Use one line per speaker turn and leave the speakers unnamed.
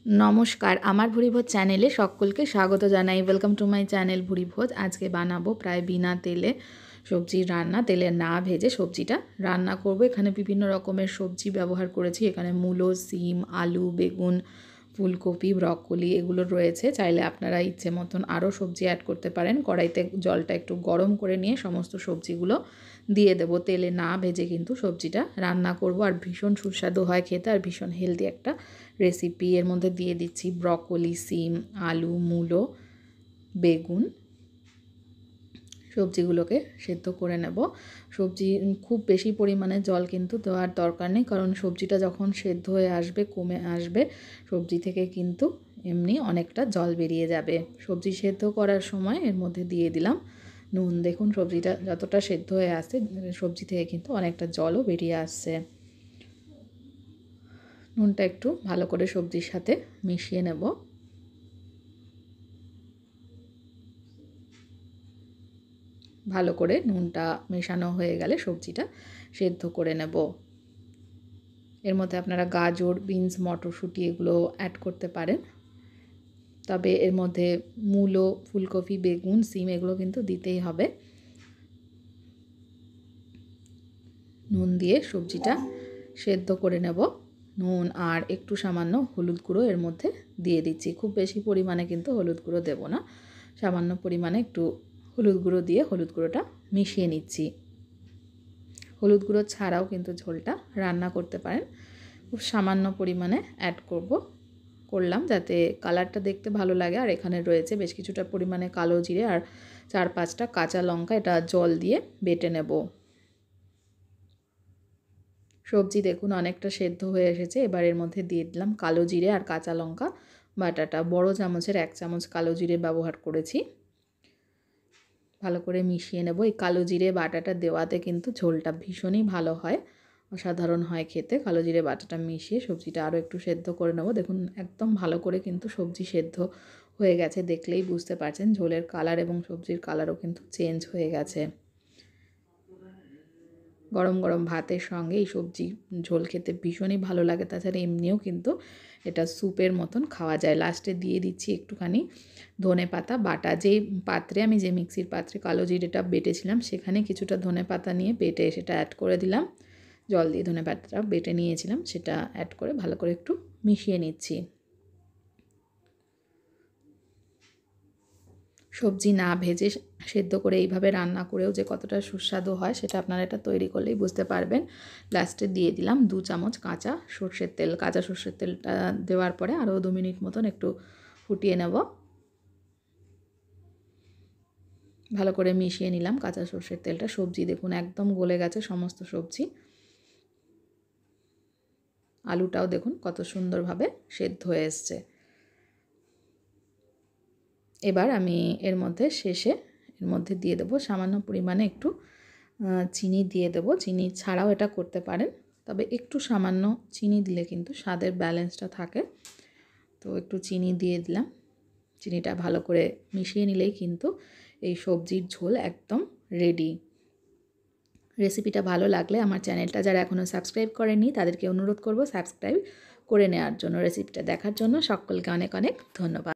नमस्कार आमार भुरिभोज चैनेले सकलके स्वागत जानाई। Welcome to my channel Bhuribhoj. आज के बानाबो प्राय बिना तेले सब्जी रान्ना, तेले ना भेजे सब्जीटा रान्ना करब। एखाने विभिन्न रकमेर सब्जी व्यवहार करेछि। एखाने मूलो, सीम, आलू, बेगुन, फुलकपि, ब्रकली एगुलो रयेछे। चाइले आपनारा इচ্ছে मतन आरो सब्जी ऐड करते पारेन। कड़ाइते जलटा एकटु गरम करे निये समस्त सब्जीगुलो दिए देबो। तेले ना भेजे किन्तु सब्जीटा रान्ना करब और भीषण सुस्वादु हय खेते और भीषण हेल्दी एकटा रेसिपि। एर मध्य दिए दिচ্ছি ब्रकली, सीम, आलू, मूलो, बेगुन सब्जीगुलोके सेদ্ধ करे नेब। सब्जी खूब बेशी परिमाणे जल किन्तु देওয়ার दरकार नेই, कारण सब्जीटा जखन सेদ্ধ हये आसबे कमे आसबे सब्जी थेके किन्तु एमनि अनेकटा जल बेरिये जाबे। सब्जी सेদ্ধ करार समय एर मध्य दिए दिलाम नुन। देखुन सब्जीटा যতটা সেদ্ধ হয়ে আসছে সবজি থেকে কিন্তু অনেকটা জলও বেরিয়ে আসছে। নুনটা একটু ভালো করে সবজির সাথে মিশিয়ে নেব। ভালো করে নুনটা মেশানো হয়ে গেলে সবজিটা সেদ্ধ করে নেব। এর মধ্যে আপনারা গাজর, বিনস, মটরশুঁটি এগুলো অ্যাড করতে পারেন। তবে এর মধ্যে মূলো, ফুলকপি, বেগুন, সিম এগুলো কিন্তু দিতেই হবে। নুন দিয়ে সবজিটা সেদ্ধ করে নেব। নুন আর একটু সামান্য হলুদ গুঁড়ো এর মধ্যে দিয়ে দিচ্ছি। খুব বেশি পরিমাণে কিন্তু হলুদ গুঁড়ো দেব না, সামান্য পরিমাণে একটু হলুদ গুঁড়ো দিয়ে হলুদ গুঁড়োটা মিশিয়ে নিচ্ছি। হলুদ গুঁড়ো ছাড়াও কিন্তু ঝোলটা রান্না করতে পারেন। খুব সামান্য পরিমাণে অ্যাড করলাম যাতে কালারটা দেখতে ভালো লাগে। আর এখানে রয়েছে বেশ কিছুটা পরিমাণে কালো জিরে আর 4-5টা কাঁচা লঙ্কা, এটা জল দিয়ে বেটে নেব। সবজি দেখুন অনেকটা সেদ্ধ হয়ে এসেছে। এবার এর মধ্যে দিয়ে দিলাম কালো জিরে আর কাঁচা লঙ্কা বাটাটা। বড় চামচের 1 চামচ কালো জিরে ব্যবহার করেছি। ভালো করে মিশিয়ে নেব। এই কালো জিরে বাটাটা দেওয়াতে কিন্তু ঝোলটা ভীষণই ভালো হয়, অসাধারণ হয় খেতে। কালো জিরে বাটাটা মিশিয়ে সবজিটা আরও একটু সেদ্ধ করে নেব। দেখুন একদম ভালো করে কিন্তু সবজি সেদ্ধ হয়ে গেছে, দেখলেই বুঝতে পারছেন। ঝোলের কালার এবং সবজির কালারও কিন্তু চেঞ্জ হয়ে গেছে। গরম গরম ভাতের সঙ্গে এই সবজি ঝোল খেতে ভীষণই ভালো লাগে। তাছাড়া এমনিও কিন্তু এটা স্যুপের মতন খাওয়া যায়। লাস্টে দিয়ে দিচ্ছি একটুখানি ধনেপাতা বাটা। যেই পাত্রে আমি যে মিক্সির পাত্রে কালো জিরেটা বেটেছিলাম সেখানে কিছুটা ধনেপাতা নিয়ে বেটে সেটা অ্যাড করে দিলাম। জল দিয়ে ধনেপাতাটা বেটে নিয়েছিলাম সেটা অ্যাড করে ভালো করে একটু মিশিয়ে নিচ্ছি। সবজি না ভেজে সেদ্ধ করে এইভাবে রান্না করেও যে কতটা সুস্বাদু হয় সেটা আপনারা এটা তৈরি করলেই বুঝতে পারবেন। লাস্টে দিয়ে দিলাম 2 চামচ কাঁচা সর্ষের তেল। কাঁচা সর্ষের তেলটা দেওয়ার পরে আরও 2 মিনিট মতন একটু ফুটিয়ে নেব। ভালো করে মিশিয়ে নিলাম কাঁচা সর্ষের তেলটা। সবজি দেখুন একদম গলে গেছে সমস্ত সবজি। আলুটাও দেখুন কত সুন্দরভাবে সেদ্ধ হয়ে এসছে। এবার আমি এর মধ্যে শেষে এর মধ্যে দিয়ে দেবো সামান্য পরিমাণে একটু চিনি দিয়ে দেবো। চিনি ছাড়াও এটা করতে পারেন, তবে একটু সামান্য চিনি দিলে কিন্তু স্বাদের ব্যালেন্সটা থাকে। তো একটু চিনি দিয়ে দিলাম। চিনিটা ভালো করে মিশিয়ে নিলেই কিন্তু এই সবজির ঝোল একদম রেডি। রেসিপিটা ভালো লাগলে আমার চ্যানেলটা যারা এখনও সাবস্ক্রাইব করেনি তাদেরকে অনুরোধ করব সাবস্ক্রাইব করে নেওয়ার জন্য। রেসিপিটা দেখার জন্য সকলকে অনেক অনেক ধন্যবাদ।